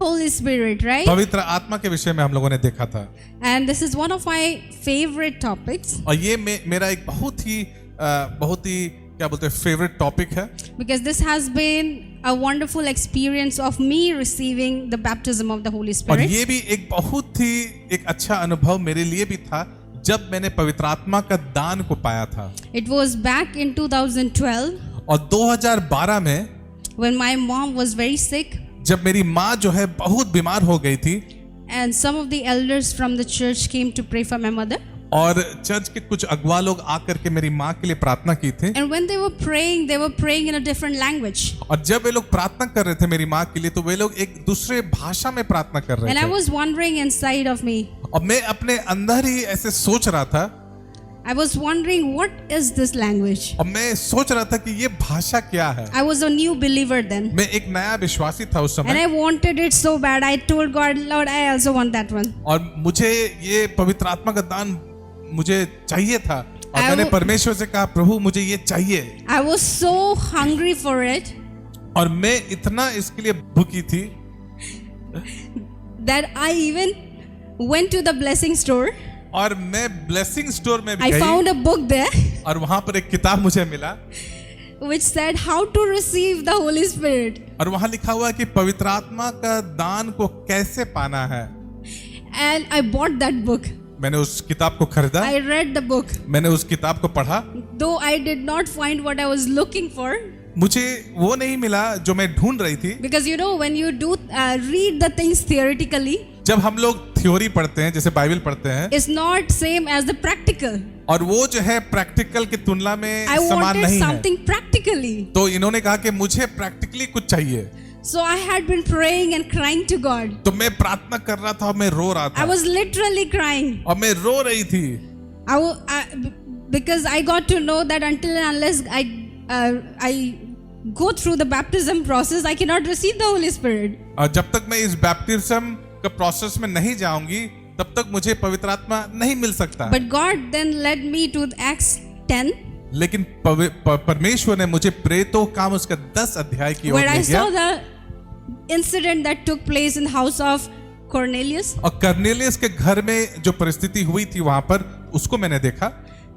Holy Spirit, right? पवित्र आत्मा के विषय में हम लोगों ने देखा था, And this is one of my favorite topics और ये मेरा एक बहुत ही क्या बोलते हैं फेवरेट टॉपिक है, because this has been a wonderful experience of me receiving the baptism of the Holy और Spirit. ये भी एक बहुत ही एक अच्छा अनुभव मेरे लिए भी था जब मैंने पवित्र आत्मा का दान को पाया था। It was back in 2012 और 2012 में when my mom was very sick जब मेरी माँ जो है बहुत बीमार हो गई थी and some of the elders from the church came to pray for my mother. और चर्च के कुछ अगुआ लोग आकर के मेरी माँ के लिए प्रार्थना की थी, And when they were praying in a different language. और जब वे लोग प्रार्थना कर रहे थे मेरी माँ के लिए तो वे लोग एक दूसरे भाषा में प्रार्थना कर रहे And I थे was wondering inside of me. और मैं अपने अंदर ही ऐसे सोच रहा था, I was wondering what is this language? और मैं सोच रहा था कि ये भाषा क्या है। I was a new believer then. मैं एक नया विश्वासी था उस And समय I wanted it so bad. I told God, Lord, I also want that one. और मुझे ये पवित्र आत्मा का दान मुझे चाहिए था और I मैंने wo- परमेश्वर से कहा प्रभु मुझे ये चाहिए, I was so hungry for it और मैं इतना इसके लिए भूखी थी that I even went to the blessing store. और मैं ब्लेसिंग स्टोर में भी I गई found a book there और वहां पर एक किताब मुझे मिला which said how to receive the Holy Spirit. और वहां लिखा हुआ है कि पवित्र आत्मा का दान को कैसे पाना है। And I bought that book. मैंने उस किताब को खरीदा, I read the book. मैंने उस किताब को पढ़ा, Though I did not find what I was looking for. मुझे वो नहीं मिला जो मैं ढूंढ रही थी। Because you know, when you do read the things theoretically, जब हम लोग थ्योरी पढ़ते हैं जैसे बाइबल पढ़ते हैं it's not same as the practical. और वो जो है प्रैक्टिकल की तुलना में I समान wanted नहीं है, something practically. तो इन्होंने कहा कि मुझे प्रैक्टिकली कुछ चाहिए। So I had been praying and crying to God. तो मैं प्रार्थना कर रहा था और मैं रो रहा I था was literally crying. और मैं रो रही थी Because I got to know that until and unless I go through the baptism process, I cannot receive the Holy Spirit. और जब तक मैं इस बैप्टिज्म का प्रोसेस में नहीं जाऊंगी तब तक मुझे पवित्र आत्मा नहीं मिल सकता। But God then led me to Acts 10, लेकिन परमेश्वर ने मुझे प्रेरितों काम उसका 10 अध्याय की ओर where I ले saw गया the incident that took place in the house of Cornelius. और कर्नेलियस के घर में जो परिस्थिति हुई थी वहां पर उसको मैंने देखा,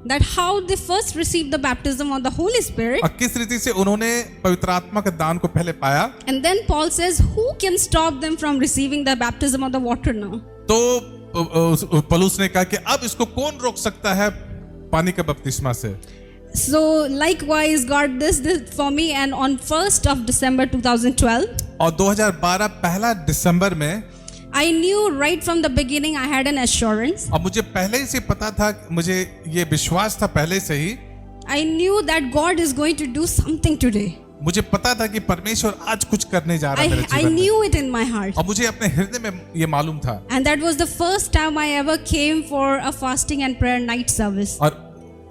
That how they first received the baptism of the Holy Spirit. और किस रीति से उन्होंने पवित्र आत्मा का दान को पहले पाया। And then Paul says, who can stop them from receiving the baptism of the water now? तो पौलुस ने कहा कि अब इसको कौन रोक सकता है पानी का बपतिस्मा से। So likewise, God did this for me, and on 1st of December 2012, और 2012 पहला दिसंबर में I knew right from the beginning I had an assurance. और मुझे पहले ही से पता था, मुझे ये विश्वास था पहले से ही, I knew that God is going to do something today. मुझे पता था कि परमेश्वर आज कुछ करने जा रहा है मेरे I जीवन में, knew it in my heart. और मुझे अपने हृदय में ये मालूम था। And that was the first time I ever came for a fasting and prayer night service. और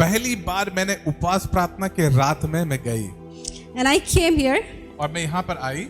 पहली बार मैंने उपवास प्रार्थना के रात में मैं गई And I came here, और मैं यहाँ पर आई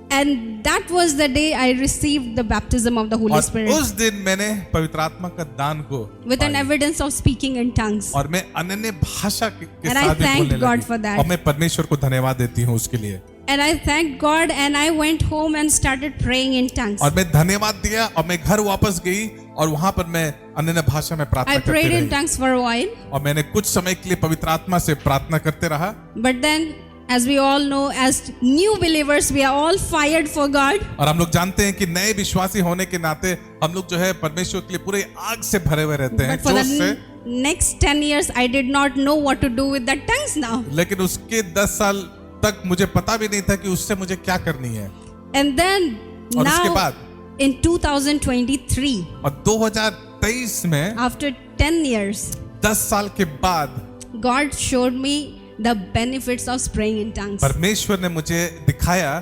and that was the day I received the baptism of the Holy और Spirit उस दिन मैंने पवित्र आत्मा का दान को with an pi. evidence of speaking in tongues. और मैं अनन्य भाषा के And I साथ भी thank बोलने God लगी। for that. और मैं परमेश्वर को धन्यवाद देती हूँ उसके लिए। And I thanked God, and I went home and started praying in tongues. और मैं धन्यवाद दिया और मैं घर वापस गई और वहां पर मैं अनन्य भाषा में प्रार्थना I करती prayed in रही tongues for a while, और मैंने कुछ समय के लिए पवित्र आत्मा से प्रार्थना करते रहा। but then, as we all know, as new believers, we are all fired for God. और हम लोग जानते हैं कि नए विश्वासी होने के नाते हम लोग जो है परमेश्वर के लिए पूरे आग से भरे हुए रहते हैं, But for जोश से। the next 10 years, I did not know what to do with the tongues now. लेकिन उसके 10 साल तक मुझे पता भी नहीं था कि उससे मुझे क्या करनी है। And then, और उसके now, बाद in 2023, और 2023 में after 10 years, 10 साल के बाद God showed me the benefits of praying in tongues. परमेश्वर ने मुझे दिखाया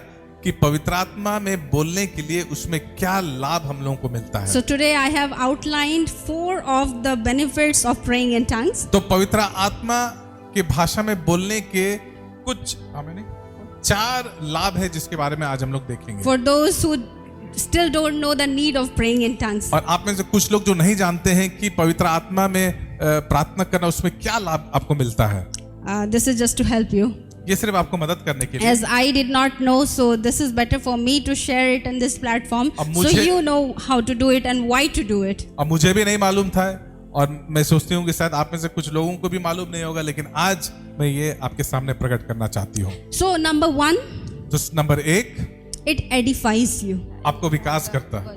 कि पवित्र आत्मा में बोलने के लिए उसमें क्या लाभ हम लोगों को मिलता है। So today I have outlined 4 of the benefits of praying in tongues. तो पवित्र आत्मा की भाषा में बोलने के कुछ 4 लाभ है जिसके बारे में आज हम लोग देखेंगे। For those who still don't know the need of praying in tongues. और आप में से कुछ लोग जो नहीं जानते हैं कि पवित्र आत्मा में प्रार्थना करना उसमें क्या लाभ आपको मिलता है। This is just to help you. ये सिर्फ आपको मदद करने के लिए। As I did not know, so this is better for me to share it on this platform, so you know how to do it and why to do it. अब मुझे भी नहीं मालूम था और मैं सोचती हूँ कि शायद आप में से कुछ लोगों को भी मालूम नहीं होगा, लेकिन आज मैं ये आपके सामने प्रकट करना चाहती हूँ। So number 1, तो नंबर 1, it edifies you. आपको विकास करता है।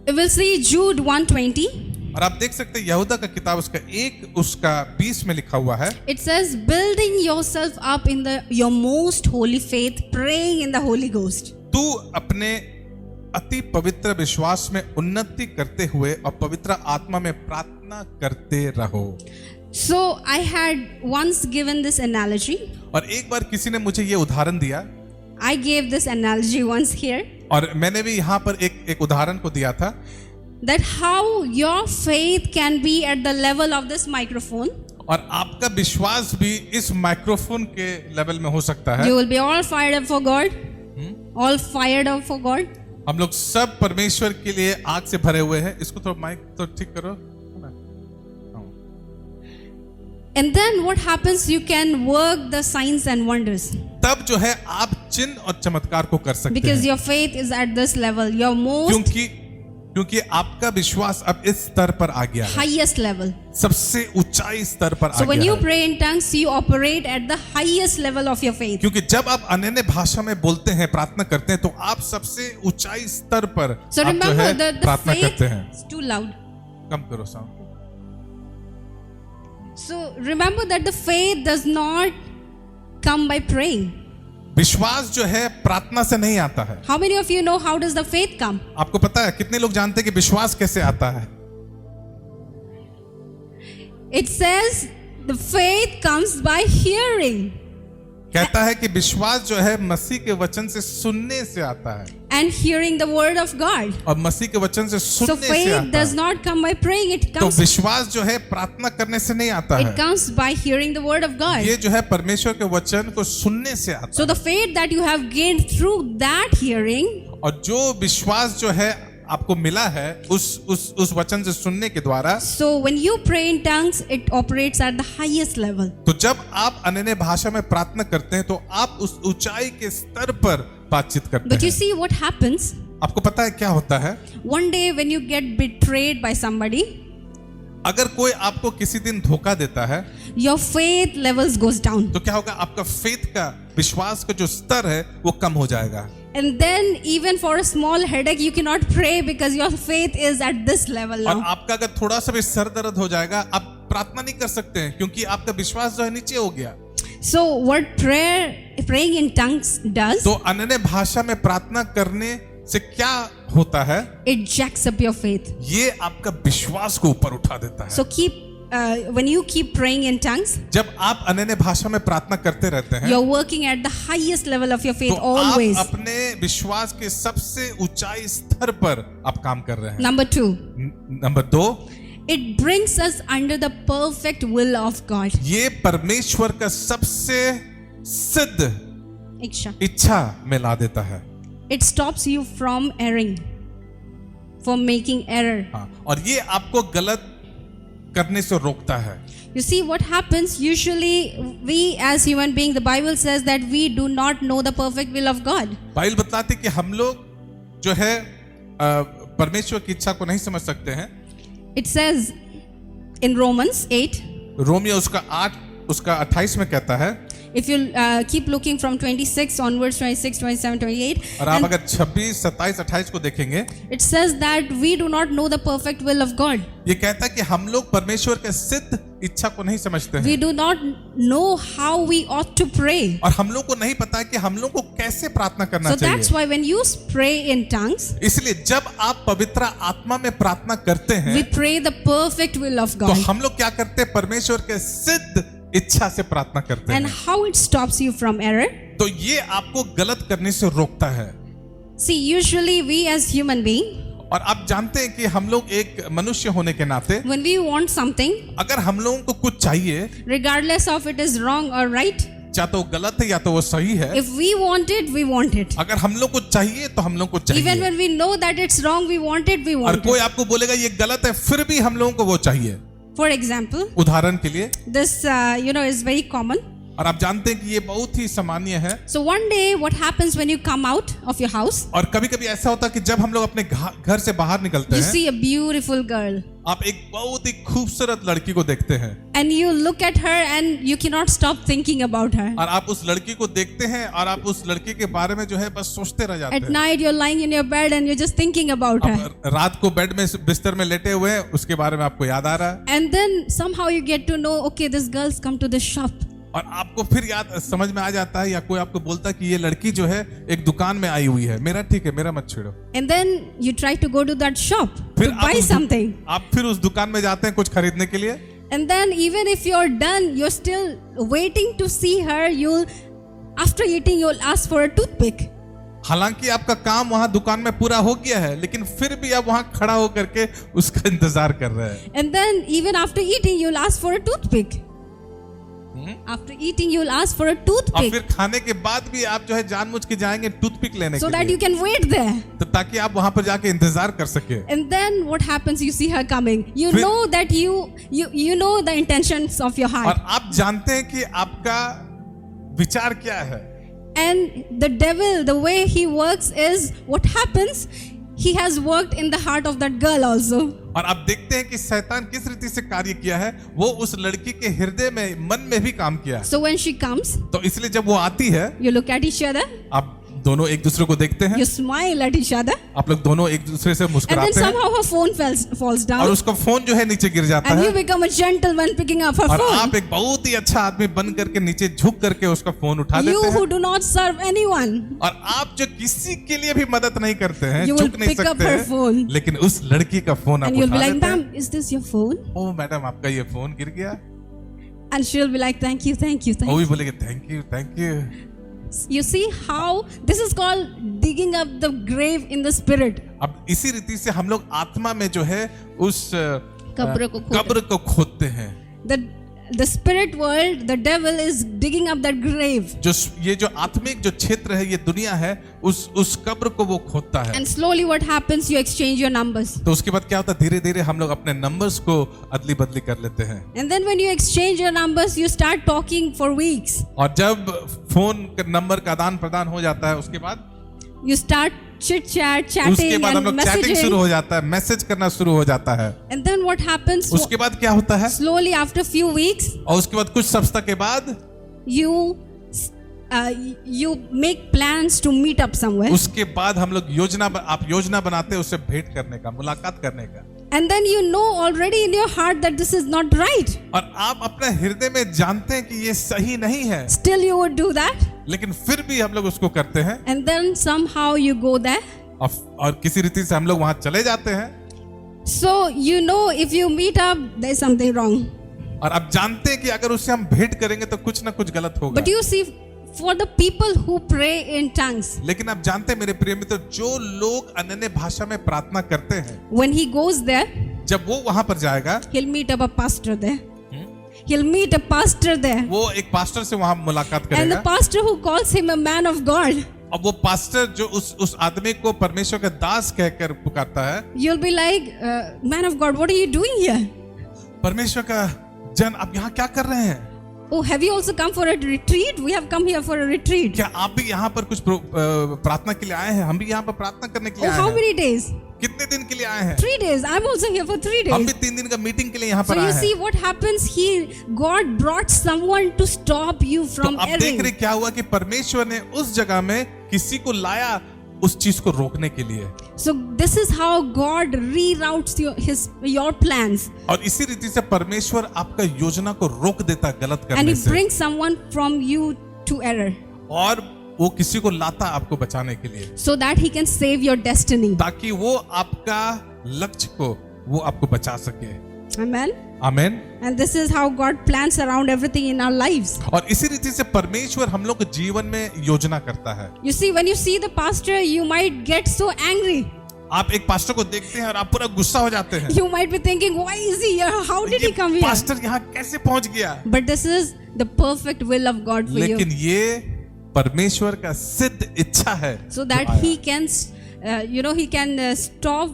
We will see Jude 1:20. और आप देख सकते हैं यहूदा का किताब उसका 20 में लिखा हुआ है। It says, building yourself up in your most holy faith, praying in the Holy Ghost. तू अपने अति पवित्र विश्वास में उन्नति करते हुए और पवित्र आत्मा में प्रार्थना करते रहो। So I had once given this analogy. और एक बार किसी ने मुझे ये उदाहरण दिया। I gave this analogy once here. और मैंने भी यहाँ पर एक उदाहरण को दिया था। That how your faith can be at the level of this microphone. और आपका विश्वास भी इस माइक्रोफोन के लेवल में हो सकता है। You will be all fired up for God. All fired up for God. हम लोग सब परमेश्वर के लिए आग से भरे हुए हैं। इसको थोड़ा माइक तो ठीक करो। And then what happens? You can work the signs and wonders. तब जो है आप चिन्ह और चमत्कार को कर सकते Because हैं। your faith is at this level. Your most क्योंकि आपका विश्वास अब इस स्तर पर आ गया है। highest level. सबसे ऊंचाई स्तर पर आ So गया when you है। pray in tongues, you operate at the highest level of your faith. क्योंकि जब आप अन्य भाषा में बोलते हैं, प्रार्थना करते हैं, तो आप सबसे ऊंचाई स्तर पर So आप जो remember है the प्रार्थना faith करते हैं। is too loud. कम करो sound. So remember that the faith does not come by praying. विश्वास जो है प्रार्थना से नहीं आता है। How many of you know how does the faith come? आपको पता है कितने लोग जानते हैं कि विश्वास कैसे आता है? It says the faith comes by hearing. कहता है कि विश्वास जो है मसीह के वचन से सुनने से आता है। And hearing the word of God. और मसीह के वचन से So सुनने से faith आता does है। not come by praying. It तो comes. विश्वास जो है प्रार्थना करने से नहीं आता It है। comes by hearing the word of God. ये जो है परमेश्वर के वचन को सुनने से आता So the faith that you have gained through that hearing. और जो विश्वास जो है आपको मिला है उस वचन से सुनने के द्वारा। So when you pray in tongues, it operates at the highest level. तो जब आप अन्य भाषा में प्रार्थना करते हैं तो आप उस ऊंचाई के स्तर पर बातचीत करते But you हैं। see what happens? आपको पता है क्या होता है? One day when you get betrayed by somebody, अगर कोई आपको किसी दिन धोखा देता है, your faith levels goes down. तो क्या होगा? आपका फेथ का, विश्वास का जो स्तर है वो कम हो जाएगा। And then even for a small headache, you cannot pray because your faith is at this level और now. आपका अगर थोड़ा सा भी सर दर्द हो जाएगा, आप प्रार्थना नहीं कर सकते हैं क्योंकि आपका विश्वास जो है नीचे हो गया। So what praying in tongues does? तो अन्य भाषा में प्रार्थना करने से क्या होता है? It jacks up your faith. ये आपका विश्वास को ऊपर उठा देता है। So when you keep praying in tongues, जब आप अन्य भाषा में प्रार्थना करते रहते हैं, you're working at the highest level of your faith तो always. आप अपने विश्वास के सबसे ऊंचाई स्तर पर आप काम कर रहे हैं। Number 2, number 2, it brings us under the perfect will of God. ये परमेश्वर का सबसे सिद्ध Iksha. इच्छा में ला देता है। It stops you from erring, from making error. हाँ, और ये आपको गलत करने से रोकता है। You see what happens? Usually we as human beings, the Bible says that we do not know the perfect will of God. Bible बताती कि हम लोग जो है परमेश्वर की इच्छा को नहीं समझ सकते हैं। It says in Romans 8, Romeo उसका 28 में कहता है। if you keep looking from 26 onwards, 26, 27, 28, और आप and अगर 26, 27, 28 को देखेंगे, it says that we do not know the perfect will of God. ये कहता है कि हम लोग परमेश्वर के सिद्ध इच्छा को नहीं समझते We हैं do not know how we ought to pray. और हम लोग को नहीं पता है कि हम लोग को कैसे प्रार्थना करना So that's चाहिए। why when you pray in tongues, इसलिए जब आप पवित्र आत्मा में प्रार्थना करते we हैं pray the perfect will of तो God. हम लोग क्या करते हैं? परमेश्वर के सिद्ध इच्छा से प्रार्थना करते And हैं। how it stops you from error? तो ये आपको गलत करने से रोकता है। See, usually we as human being, और आप जानते हैं कि हम लोग एक मनुष्य होने के नाते when we want something, अगर हम लोगों को कुछ चाहिए, regardless of it is wrong or right, चाहे तो गलत है या तो वो सही है, if we want it, we want it. अगर हम लोग को चाहिए तो हम लोग को Even चाहिए। when we know that it's wrong, we want it, we और want कोई it. आपको बोलेगा ये गलत है, फिर भी हम लोगों को वो चाहिए। For example, उदाहरण के लिए this is very common. और आप जानते हैं कि ये बहुत ही सामान्य है। So one day, what happens when you come out of your house? और कभी-कभी ऐसा होता है कि जब हम लोग अपने घर से बाहर निकलते You हैं, see a beautiful girl, आप एक बहुत ही खूबसूरत लड़की को देखते हैं and you look at her and you cannot stop thinking about her. और आप उस लड़की को देखते हैं और आप उस लड़की के बारे में जो है बस सोचते रह जाते At हैं। night, you're lying in your bed and you're just thinking about her. आप रात को बेड में बिस्तर में लेटे हुए हैं, उसके बारे में आपको याद आ रहा है And then somehow you get to know, okay, this girl's come to this shop. और आपको फिर याद समझ में आ जाता है या कोई आपको बोलता है कि ये लड़की जो है एक दुकान में आई हुई है, मेरा ठीक है, मेरा मत छेड़ो। And then you try to go to that shop फिर to buy something. आप फिर उस दुकान में जाते हैं कुछ खरीदने के लिए And then even if you're done, you're still waiting to see her. After eating, you'll ask for a toothpick. हालांकि आपका काम वहां दुकान में पूरा हो गया है, लेकिन फिर भी आप वहां खड़ा होकर के उसका इंतजार कर रहे हैं। And then even after eating, you'll ask for a toothpick. After eating, you'll ask for a और toothpick फिर खाने के बाद भी आप जो है जानबूझ के जाएंगे टूथपिक लेने so के that लिए, you can wait there. तो ताकि आप वहां पर जाके इंतजार कर सके। And then what happens? You see her coming. You फिर- know that you know the intentions of your और heart. आप जानते हैं कि आपका विचार क्या है। And the devil, the way he works is what happens. He has worked in the heart of that girl also. और आप देखते हैं कि शैतान किस रीति से कार्य किया है, वो उस लड़की के हृदय में, मन में भी काम किया है। So when she comes, तो इसलिए जब वो आती है, you look at each other, आप दोनों एक दूसरे को देखते हैं, you smile at each other, आप लोग दोनों एक दूसरे से and then मुस्कुराते हैं somehow her phone falls और down, उसका फोन जो है नीचे गिर जाता and है you become a gentleman picking up her और phone. आप एक बहुत ही अच्छा आदमी बन करके नीचे झुक करके उसका फोन उठा You देते who हैं do not serve anyone, और आप जो किसी के लिए भी मदद नहीं करते हैं, You will झुक नहीं pick up सकते her हैं, phone. लेकिन उस लड़की का फोन आप and you'll be उठा like, देते हैं। "Ma'am, is this your phone?" Oh madam, आपका ये फोन गिर गया। And she'll be like, "Thank you, thank you, वो thank भी you." बोलेगे thank you, thank you. You see how this is called digging up the grave in the spirit. अब इसी रीति से हम लोग आत्मा में जो है उस कब्र को खोदते कब्र को खोदते हैं। The spirit world, the devil is digging up that grave. जो ये जो आत्मिक जो क्षेत्र है, ये दुनिया है, उस कब्र को वो खोदता है। And slowly what happens? You exchange your numbers. तो उसके बाद क्या होता है, धीरे धीरे हम लोग अपने नंबर्स को अदली बदली कर लेते हैं And then when you exchange your numbers, you start talking for weeks. और जब फोन का नंबर का आदान प्रदान हो जाता है, उसके बाद You start chit chat, उसके chatting बाद हम and लोग चैटिंग शुरू messaging. हो जाता है, मैसेज करना शुरू हो जाता है। And then what happens? उसके बाद क्या होता है, Slowly after few weeks, और उसके बाद कुछ सप्ताह के बाद you make plans to meet up somewhere. उसके बाद हम लोग आप योजना बनाते हैं उससे भेंट करने का, मुलाकात करने का। And then you know already in your heart that this is not right. और आप अपने हृदय में जानते हैं कि ये सही नहीं है, Still you would do that. लेकिन फिर भी हम लोग उसको करते हैं And then somehow you go there. और किसी रीति से हम लोग वहां चले जाते हैं। So you know if you meet up, there's something wrong. और आप जानते हैं कि अगर उससे हम भेंट करेंगे तो कुछ ना कुछ गलत होगा। But you see, for the people who pray in tongues, लेकिन आप जानते हैं मेरे प्रिय मित्र, जो लोग अनन्य भाषा में प्रार्थना करते हैं, when he goes there, जब वो वहां पर जाएगा, he'll meet up a pastor there. He'll meet a pastor there. वो एक पास्टर से वहां मुलाकात And the करेगा pastor who calls him a man of God, और वो पास्टर जो उस आदमी को परमेश्वर का दास कहकर पुकारता है, you'll be like, man of God, what are you doing here? परमेश्वर का जन, आप यहाँ क्या कर रहे हैं? Oh, have you also come for a retreat? We have come here for a retreat. क्या आप भी यहाँ पर कुछ प्रार्थना के लिए आए हैं? हम भी यहाँ पर प्रार्थना करने के लिए Oh, आए how हैं। many days? कितने दिन के लिए आए हैं? 3 days. I'm also here for 3 हम days. भी 3 दिन का मीटिंग के लिए यहाँ So पर you आए see हैं। what happens here. God brought someone to stop you तो from अब देख erring. रहे क्या हुआ कि परमेश्वर ने उस जगह में किसी को लाया उस चीज को रोकने के लिए। So this is how God reroutes your plans, और इसी रीति से परमेश्वर आपका योजना को रोक देता गलत and करने He से, brings someone from you to error, और वो किसी को लाता आपको बचाने के लिए, so that He can save your destiny. ताकि वो आपका लक्ष्य को वो आपको बचा सके। Amen. आमीन। And this is how God plans around everything in our lives. और इसी रीति से परमेश्वर हम लोग के जीवन में योजना करता है। You see, when you see the pastor, you might get so angry. आप एक पास्टर को देखते हैं और आप पूरा गुस्सा हो जाते हैं। You might be thinking, why is he here? How did he come here? Pastor यहाँ कैसे पहुंच गया? But this is the perfect will of God for लेकिन you, ये परमेश्वर का सिद्ध इच्छा है, so that He can, He can stop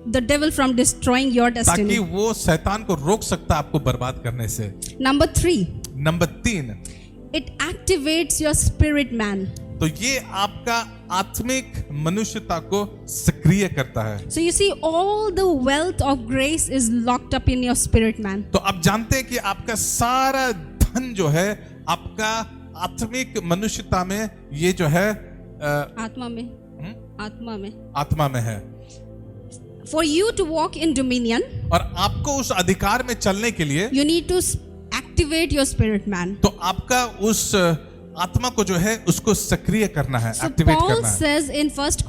the devil from destroying your ताकि destiny. वो शैतान को रोक सकता है आपको बर्बाद करने से। Number 3, number 3, it activates your spirit man. तो ये आपका आत्मिक मनुष्यता को सक्रिय करता है। So you see, all the wealth of grace is locked up in your spirit man. तो आप जानते हैं कि आपका सारा धन जो है आपका आत्मिक मनुष्यता में ये जो है आत्मा में, आत्मा में. आत्मा में है। For you to walk in dominion, और आपको उस अधिकार में चलने के लिए you need to activate your spirit man. तो आपका उस आत्मा को जो है उसको सक्रिय करना है, So एक्टिवेट Paul करना है। says in 1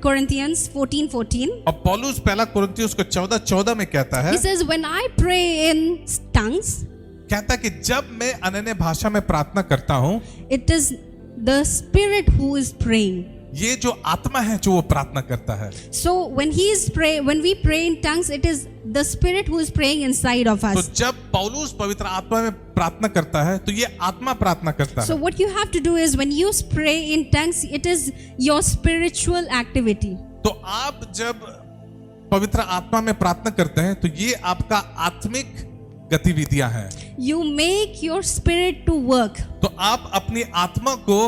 Corinthians 14:14, और पौलुस पहला कुरिन्थियों उसको 14:14 में कहता है, he says, when I pray in tongues, कहता है कि जब मैं अनन्य भाषा में प्रार्थना करता हूँ, it is the spirit who is praying. ये जो आत्मा है जो वो प्रार्थना करता है। So when we pray in tongues, it is the spirit who is praying inside of तो us. जब पौलुस पवित्र आत्मा में प्रार्थना करता है तो ये आत्मा प्रार्थना करता So है। what you have to do is, when you pray in tongues, it is your spiritual activity. तो आप जब पवित्र आत्मा में प्रार्थना करते हैं तो ये आपका आत्मिक गतिविधियां हैं। You make your spirit to work. तो आप अपनी आत्मा को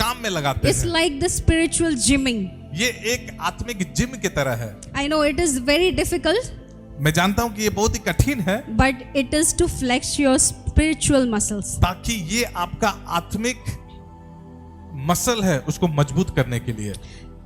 काम में लगाते It's हैं। like the spiritual gymming. ये एक आत्मिक जिम की तरह है। I know it is very difficult, मैं जानता हूं कि ये बहुत ही कठिन है, but it is to flex your spiritual muscles. ताकि ये आपका आत्मिक मसल है उसको मजबूत करने के लिए।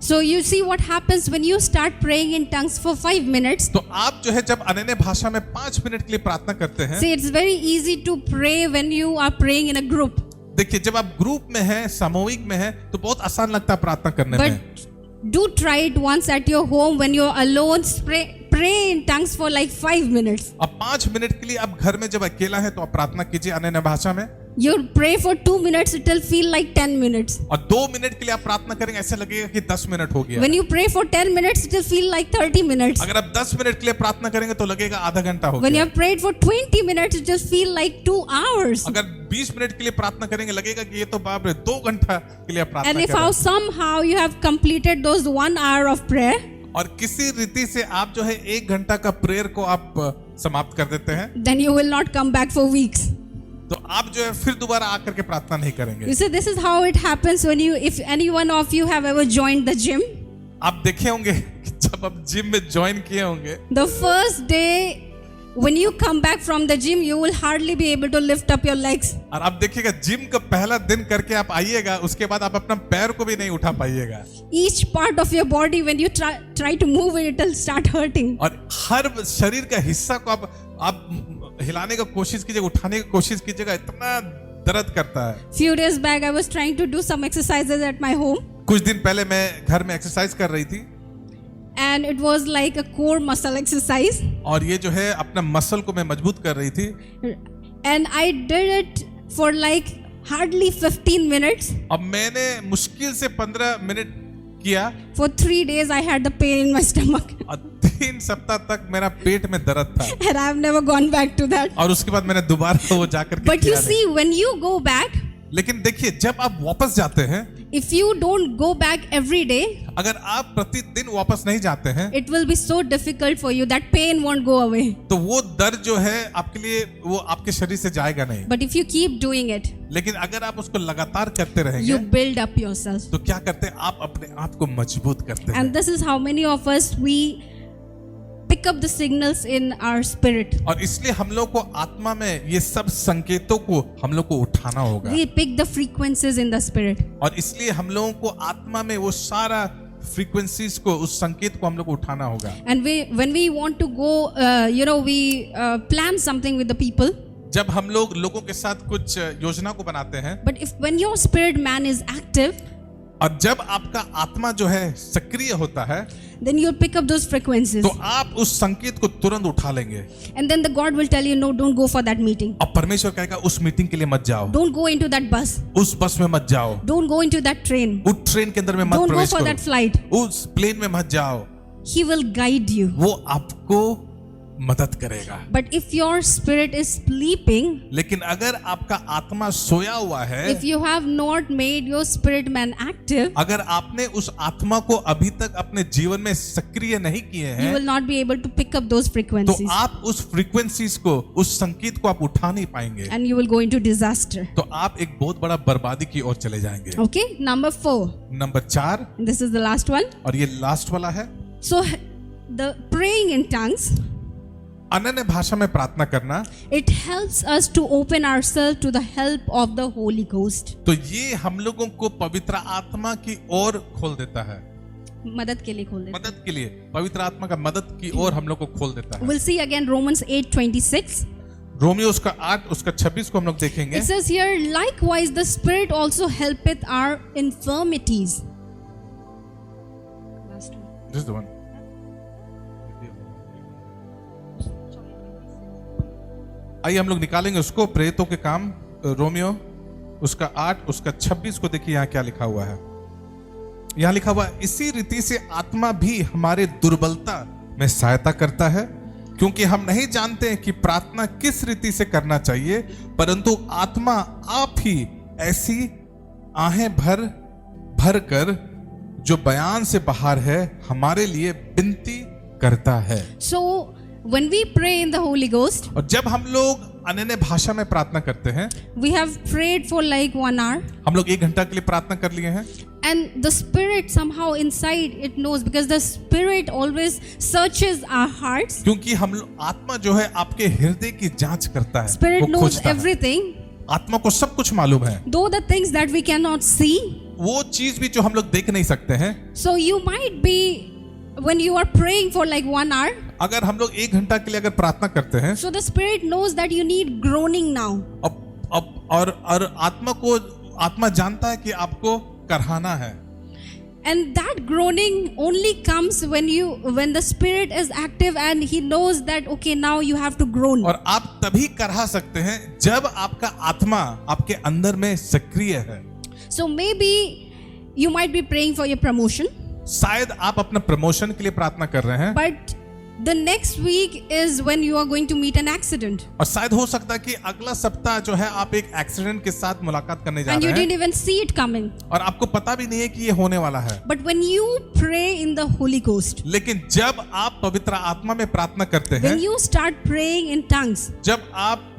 So you see what happens when you start praying in tongues for 5 minutes. तो आप जो है जब अनन्य भाषा में 5 मिनट के लिए प्रार्थना करते हैं, See, it's very easy to pray when you are praying in a group. देखिए जब आप ग्रुप में हैं, सामूहिक में हैं, तो बहुत आसान लगता है प्रार्थना करने में। But do try it once at your home when you're alone. Pray in tongues for like 5 minutes. अब 5 मिनट के लिए आप घर में जब अकेला है तो आप प्रार्थना कीजिए अनन्य भाषा में। You pray for 2 minutes, it will feel like 10 minutes. और 2 मिनट के लिए आप प्रार्थना करेंगे, ऐसा लगेगा कि 10 मिनट हो गया। When you pray for 10 minutes, it will feel like 30 minutes. अगर आप 10 मिनट के लिए प्रार्थना करेंगे तो लगेगा आधा घंटा हो When you गया। have prayed for 20 minutes, it will feel like 2 hours. अगर 20 मिनट के लिए प्रार्थना करेंगे लगेगा कि ये तो बाप रे 2 घंटा के लिए प्रार्थना And if कर रहे how हैं। somehow you have completed those 1 hour of prayer, और किसी रीति से आप जो है 1 घंटा का प्रेयर को आप समाप्त कर देते हैं, then you will not come back for weeks. तो आप जो है फिर दोबारा आकर के प्रार्थना नहीं करेंगे। You see, this is how it happens when if any one of you have ever joined the gym. आप देखे होंगे कि जब आप जिम में ज्वाइन किए होंगे, The first day when you come back from the gym, you will hardly be able to lift up your legs. और आप देखिएगा जिम का पहला दिन करके आप आइएगा, उसके बाद आप अपना पैर को भी नहीं उठा पाइएगा। Each part of your body, when you try to move it, it will start hurting. और हर शरीर का हिस्सा को आप हिलाने का कोशिश कीजिएगा, उठाने की कोशिश कीजिएगा, इतना दर्द करता है। Few days back, I was trying to do some exercises at my home, कुछ दिन पहले मैं घर में एक्सरसाइज कर रही थी, and it was like a core muscle exercise, और ये जो है अपना मसल को मैं मजबूत कर रही थी। and I did it for like hardly 15 minutes. अब मैंने मुश्किल से 15 मिनट किया For 3 days, I had the pain in my stomach, और 3 सप्ताह तक मेरा पेट में दर्द था, and I have never gone back to that. और उसके बाद मैंने दोबारा वो जाकर के But you किया नहीं। see, when you go back, लेकिन देखिए जब आप वापस जाते हैं, if you don't go back every day, अगर आप प्रतिदिन वापस नहीं जाते हैं, it will be so difficult for you. That pain won't go away. तो वो दर्द जो है आपके लिए वो आपके शरीर से जाएगा नहीं। But if you keep doing it, लेकिन अगर आप उसको लगातार करते रहेंगे, you build up yourself. तो क्या करते हैं, आप अपने आप को मजबूत करते हैं। And this is how many of us, we pick up the signals in our spirit. और इसलिए हम लोग को आत्मा में ये सब संकेतों को हम लोग को उठाना होगा, We pick the frequencies in the spirit. और इसलिए हम लोगों को आत्मा में वो सारा फ्रीक्वेंसीज को, उस संकेत को हम लोग को उठाना होगा। And when we want to go, we plan something with the people. जब हम लोगों के साथ कुछ योजना को बनाते हैं, But when your spirit man is active, और जब आपका आत्मा जो है सक्रिय होता है, then you'll pick up those frequencies. तो आप उस संकेत को तुरंत उठा लेंगे। And then the God will tell you, no, don't go for that meeting. और परमेश्वर कहेगा उस मीटिंग के लिए मत जाओ, Don't go into that bus. उस बस में मत जाओ, Don't go into that train. उस ट्रेन के अंदर में मत Don't go प्रवेश for that करो, flight. उस प्लेन में मत जाओ। He will guide you. वो आपको मदद करेगा। But if your spirit is sleeping, लेकिन अगर आपका आत्मा सोया हुआ है, if you have not made your spirit man active, अगर आपने उस आत्मा को अभी तक अपने जीवन में सक्रिय नहीं किए you हैं, will not be able to pick up those तो frequencies आप उस फ्रीक्वेंसीज को, उस संकेत को आप उठा नहीं पाएंगे, and you will go into disaster. तो आप एक बहुत बड़ा बर्बादी की ओर चले जाएंगे। Okay, number 4. Number 4, This is the last one. और ये लास्ट वाला है, So the praying in tongues, अनन्य भाषा में प्रार्थना करना, it helps us to open ourselves to the help of the Holy Ghost. तो ये हम लोगों को पवित्र आत्मा की ओर खोल देता है, मदद के लिए खोल देता मदद के लिए, पवित्र आत्मा का मदद की ओर हम लोग को खोल देता है. है। We'll see again Romans 8:26. Romeo उसका 8 उसका 26 को हम लोग देखेंगे। It says here, likewise the Spirit also helpeth our infirmities. Last one. This is the one. आइए हम लोग निकालेंगे उसको, प्रेरितों के काम, रोमियो उसका 8 उसका 26 को देखिए यहाँ क्या लिखा हुआ है। यहाँ लिखा हुआ है, इसी रीति से आत्मा भी हमारे दुर्बलता में सहायता करता है, क्योंकि हम नहीं जानते हैं कि प्रार्थना किस रीति से करना चाहिए, परंतु आत्मा आप ही ऐसी आहें भर कर जो बयान से बाहर है हमारे लिए विनती करता है। So when we pray in the Holy Ghost, और जब हम लोग अनन्य भाषा में प्रार्थना करते हैं, we have prayed for like 1 hour, हम लोग 1 घंटा के लिए प्रार्थना कर लिए हैं, and the Spirit somehow inside it knows, because the Spirit always searches our hearts. क्योंकि हम लोग, आत्मा जो है आपके हृदय की जांच करता है, Spirit वो knows खोजता है। everything, आत्मा को सब कुछ मालूम है, though the things that we cannot see. वो चीज भी जो हम लोग देख नहीं सकते हैं। So you might be, when you are praying for like 1 hour, अगर हम लोग 1 घंटा के लिए अगर प्रार्थना करते हैं, so the Spirit knows that you need groaning now. और आत्मा जानता है कि आपको करहाना है, And that groaning only comes when the Spirit is active and he knows that okay, now you have to groan. और आप तभी करहा सकते हैं जब आपका आत्मा आपके अंदर में सक्रिय है। So maybe you might be praying for your promotion, शायद आप अपना प्रमोशन के लिए प्रार्थना कर रहे हैं, but the next week is when you are going to meet an accident और शायद हो सकता है कि अगला सप्ताह जो है आप एक एक्सीडेंट के साथ मुलाकात करने जा and you रहे didn't हैं, even see it coming. और आपको पता भी नहीं है कि ये होने वाला है। But when you pray in the Holy Ghost, लेकिन जब आप पवित्र आत्मा में प्रार्थना करते हैं, when you start praying in tongues, जब आप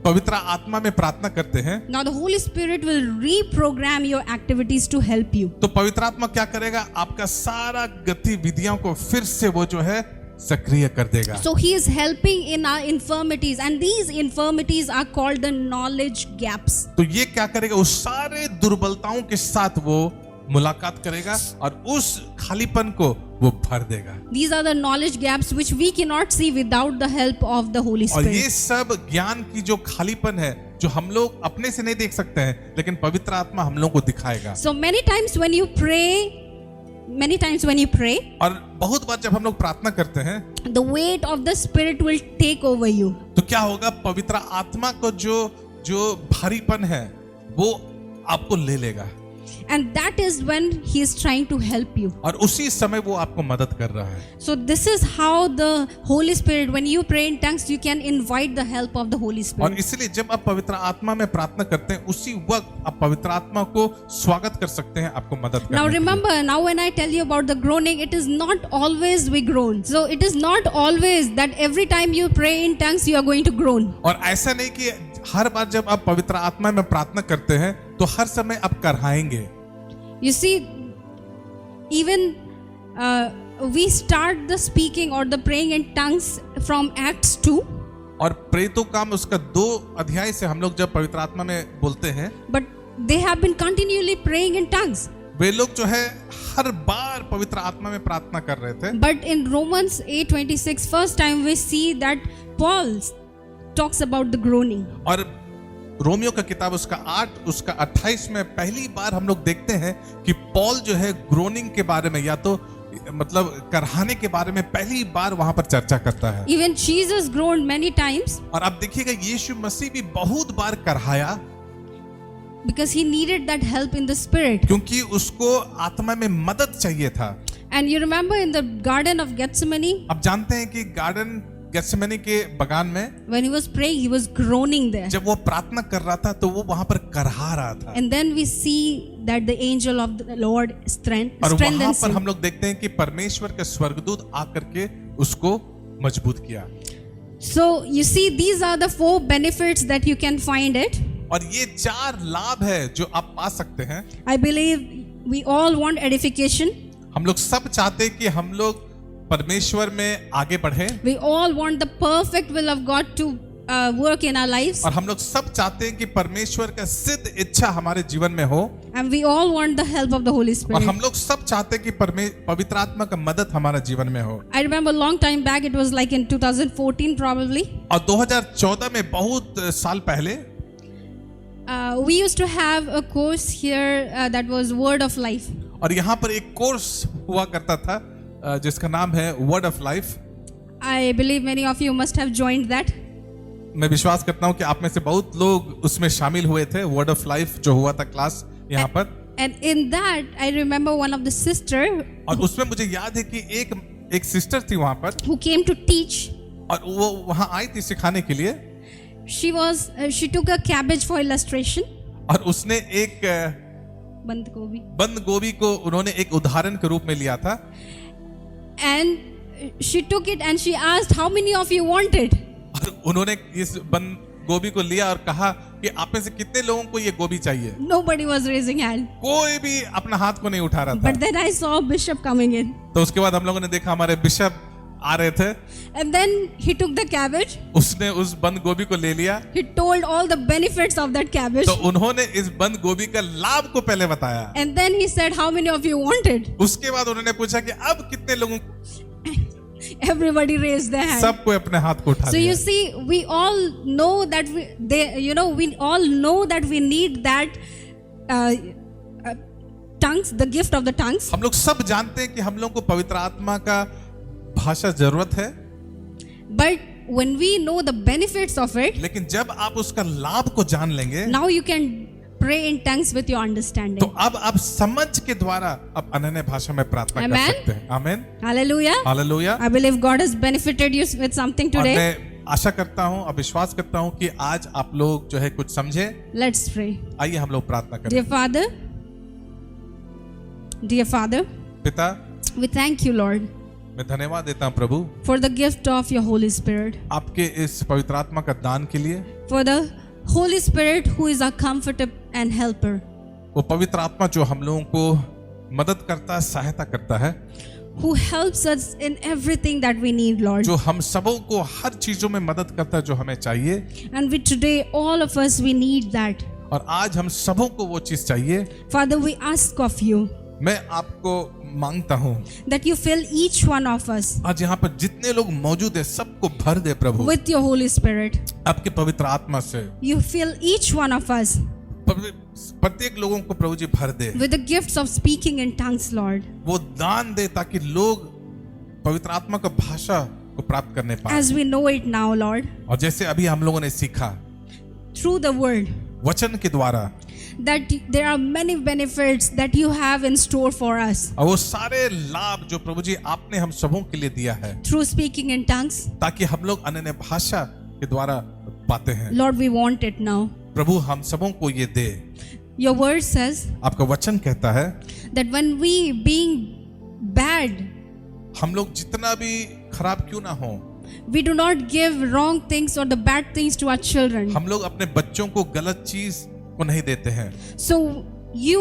पवित्र आत्मा में प्रार्थना करते हैं, now the Holy Spirit will reprogram your activities to help you. तो पवित्र आत्मा क्या करेगा, आपका सारा गतिविधियों को फिर से वो जो है सक्रिय कर देगा। So he is helping in our infirmities, and these infirmities are called the knowledge gaps. तो ये क्या करेगा, उस सारे दुर्बलताओं के साथ वो मुलाकात करेगा और उस खालीपन को वो भर देगा। These are the knowledge gaps which we cannot see without the help of the Holy और ये Spirit. सब ज्ञान की जो खालीपन है, जो हम लोग अपने से नहीं देख सकते हैं, लेकिन पवित्र आत्मा हम लोग को दिखाएगा। So many times when you pray, और बहुत बार जब हम लोग प्रार्थना करते हैं, the weight of the Spirit will take over you. तो क्या होगा, पवित्र आत्मा को जो भारीपन है वो आपको ले लेगा, And that is when he is trying to help you. और उसी समय वो आपको मदद कर रहा है। So this is how the Holy Spirit, when you pray in tongues, you can invite the help of the Holy और Spirit. इसलिए जब आप पवित्र आत्मा में प्रार्थना करते हैं, उसी वक्त आप पवित्र आत्मा को स्वागत कर सकते हैं, आपको मदद करने Now के लिए। remember, now when I tell you about the groaning, it is not always we groan. So it is not always that every time you pray in tongues, you are going to groan. और ऐसा नहीं कि हर बार जब आप पवित्र आत्मा में प्रार्थना करते हैं तो हर समय आप करहाएंगे। You see, even we start the speaking or the praying in tongues from Acts 2. और प्रेरितों का काम उसका 2 अध्याय से हम लोग जब पवित्र आत्मा में बोलते हैं, But they have been continually praying in tongues. वे लोग जो है हर बार पवित्र आत्मा में प्रार्थना कर रहे थे। But in Romans 8:26, first time we see that Paul talks about the groaning. और रोमियो का किताब उसका 8 उसका 28 में पहली बार हम लोग देखते हैं कि पॉल जो है ग्रोनिंग के बारे में, या तो मतलब करहाने के बारे में पहली बार वहां पर चर्चा करता है। Even Jesus groaned many times और आप देखिएगा यीशु मसीह भी बहुत बार करहाया, because he needed that help in the spirit. क्योंकि उसको आत्मा में मदद चाहिए था। And you remember in the Garden of Gethsemane, अब जानते हैं कि गार्डन गेत्सेमनी के बगान में when he was praying, he was groaning there. जब वो प्रार्थना कर रहा था तो वो वहां पर करहा रहा था, And then we see that the angel of the Lord और वहां strengthens पर him. हम लोग देखते हैं कि परमेश्वर के स्वर्गदूत आकर के उसको मजबूत किया। So you see, these are the 4 benefits that you can find it. और ये 4 लाभ है जो आप पा सकते हैं। I believe we all want edification. हम लोग सब चाहते हैं कि हम लोग परमेश्वर में आगे बढ़े, We all want the perfect will of God to work in our lives. और हम लोग सब चाहते हैं कि परमेश्वर का सिद्ध इच्छा हमारे जीवन में हो, And we all want the help of the Holy और Spirit. हम लोग सब चाहते हैं कि पवित्र आत्मा का मदद हमारे जीवन में हो। I remember long time back, it was like in 2014 probably. और 2014 में बहुत साल पहले We used to have a course here that was Word of Life. और यहाँ पर एक कोर्स हुआ करता था जिसका नाम है word of life. I believe many of you must have joined that. मैं विश्वास करता हूँ कि आप में से बहुत लोग उसमें शामिल हुए थे। वर्ड ऑफ लाइफ जो हुआ था क्लास यहाँ पर, And in that, I remember one of the sister और उसमें मुझे याद है कि एक सिस्टर थी वहां पर, who came to teach. और वो वहां आई थी सिखाने के लिए, She took a cabbage for illustration. और उसने एक बंद गोभी. बंद गोभी को उन्होंने एक उदाहरण के रूप में लिया था, And she took it and she asked, how many of you want it? और उन्होंने इस बंद गोभी को लिया और कहा कि आप में से कितने लोगों को ये गोभी चाहिए। Nobody was raising hand. कोई भी अपना हाथ को नहीं उठा रहा था। But then I saw Bishop coming in. तो उसके बाद हम लोगों ने देखा हमारे बिशप आ रहे थे, And then he took the cabbage. उसने उस बंद गोभी को ले लिया, He told all the benefits of that cabbage. तो उन्होंने इस बंद गोभी का लाभ को पहले बताया। And then he said, how many of you want it? उसके बाद उन्होंने पूछा कि अब कितने लोगों को, Everybody raised their hand. सबको अपने हाथ को उठा So लिया। you see, we all know that we all know that we need that tongues, the gift of the tongues. हम लोग सब जानते हैं कि हम लोग को पवित्र आत्मा का भाषा जरूरत है, But when we know the benefits of it, लेकिन जब आप उसका लाभ को जान लेंगे now you can pray in tongues with your तो understanding. अब आप समझ के द्वारा आप अनन्य भाषा में प्रार्थना कर Amen. सकते हैं। आमीन, Hallelujah. Hallelujah. I believe God has benefited you with something और today. मैं आशा करता हूँ और विश्वास करता हूँ कि आज आप लोग जो है कुछ समझे। Let's pray. आइए हम लोग प्रार्थना करें। Dear Father, पिता, we thank you, Lord, मैं धन्यवाद देता हूँ प्रभु for the gift of your Holy Spirit, आपके इस पवित्र आत्मा का दान के लिए। for the Holy Spirit who is our comforter and helper, वो पवित्र आत्मा जो हम लोगों को मदद करता है, सहायता करता है, who helps us in everything that we need, Lord. जो हम सबों को हर चीजों में मदद करता है जो हमें चाहिए। And we today, all of us, we need that. और आज हम सबों को वो चीज चाहिए। Father, we ask of you मैं आपको मांगता हूँ that you fill each one of us आज यहाँ पर जितने लोग मौजूद है सबको भर दे प्रभु with your Holy Spirit. आपके पवित्र आत्मा से। You fill each one of us प्रत्येक लोगों को प्रभु जी भर दे, with the gifts of speaking in tongues, Lord. वो दान दे ताकि लोग पवित्र आत्मा का भाषा को प्राप्त करने पाए। As we know it now, Lord, और जैसे अभी हम लोगों ने सीखा through the word, वचन के द्वारा, that there are many benefits that you have in store for us और वो सारे लाभ जो प्रभु जी आपने हम सबों के लिए दिया है through speaking in tongues. ताकि हम लोग अनन्य भाषा के द्वारा पाते हैं। Lord, we want it now. प्रभु हम सबों को ये दे। Your word says आपका वचन कहता है that when we being bad, हम लोग जितना भी खराब क्यों ना हो, we do not give wrong things or the bad things to our children. हम लोग अपने बच्चों को गलत चीज को नहीं देते हैं। So you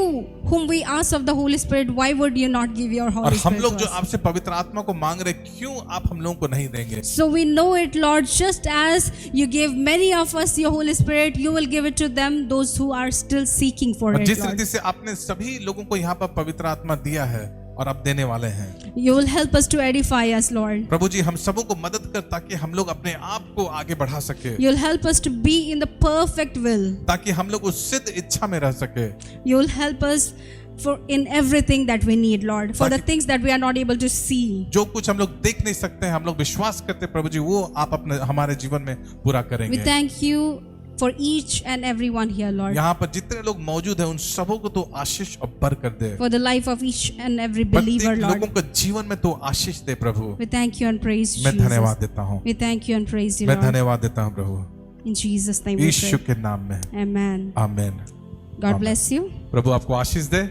whom we ask of the Holy Spirit, why would you not give your और Holy हम Spirit लोग to जो us? आपसे पवित्र आत्मा को मांग रहे, क्यों आप हम लोगों को नहीं देंगे? So we know it, Lord, just as you gave many of us your Holy Spirit, you will give it to them, those who are still seeking for और it, जिस Lord. रीति से आपने सभी लोगों को यहाँ पर पवित्र आत्मा दिया है और आप देने वाले हैं, You will help us to edify us, Lord. प्रभु जी हम सबों को मदद कर ताकि हम लोग अपने आप को आगे बढ़ा सके, You'll help us to be in the perfect will. ताकि हम लोग उस सिद्ध इच्छा में रह सके, You'll help us for in everything that we need, Lord, for the ताकि- things that we are not able to see. जो कुछ हम लोग देख नहीं सकते हैं, हम लोग विश्वास करते हैं प्रभु जी वो आप अपने हमारे जीवन में पूरा We करेंगे। thank you for each and everyone here, Lord. यहाँ पर जितने लोग मौजूद हैं उन सबों को तो आशीष और बरकत दे। For the life of each and every believer, प्रत्येक Lord. लोगों को जीवन में तो आशीष दे प्रभु। We thank you and praise मैं धन्यवाद Jesus. देता हूँ। We thank you and praise you, मैं Lord. धन्यवाद देता हूँ प्रभु। In Jesus' name we Yeshu pray. के नाम में Amen. आमीन। God bless you. प्रभु आपको आशीष दे।